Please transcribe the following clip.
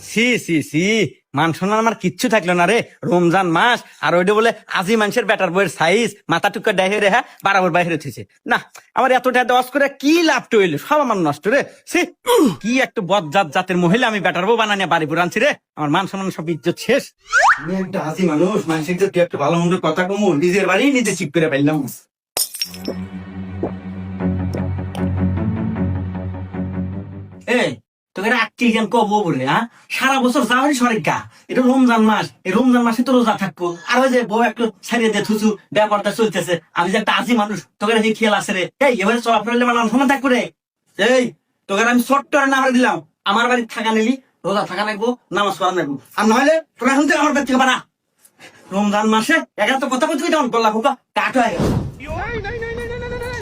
C C C, মান সম্মান আমার কিচ্ছু থাকলো না রে। রমজান মাস আর ওইটা বলে আজি মানুষের বেটার বইয়ের সাইজ মাথা টুকা ডাইহে রে, হ্যাঁ বারাবর বাইরে থইছে না। আমার এতটা দশ করে কি লাভ হইলো, সব আমার নষ্ট রে। সি, কি একটা বদজাত জাতের মহিলা আমি বেটার বউ বানানিয়া বাড়ি পুরো আনছি রে। আমার মান সম্মান সব ইজ্জত শেষ। আমি একটা হাসি মানুষ, মানুষের যে একটু ভালো মন্দ কথা কমু, নিজের বাড়ি নিজে চিপ করে পাইলাম। এই তোকে রাখছি কেন কবো বলে, হ্যাঁ সারা বছর যাওয়ারই সরেক গা, এটা রমজান মাস, এই রমজান মাসে তো রোজা থাকবো। আর ওই যে বউ একটু ছাড়িয়ে দিয়ে থুসু ব্যাপারটা চলতেছে, আমি যে একটা আজি মানুষ, তোকে কি খেয়াল আছে রে? এই এবারে চলা ফেললে আমার সময় থাকবো রে। এই তোকে আমি ছোট্ট না দিলাম, আমার বাড়ি থাকা নিলি, রোজা থাকা নাকবো, নামাজ পড়া নাকবো, আর নইলে তোরা এখন থেকে আমার বাড়ি থেকে বাড়া। রমজান মাসে একা তো কথা বলতে আমার গলা ফোকা কাঠ হয়ে গেল।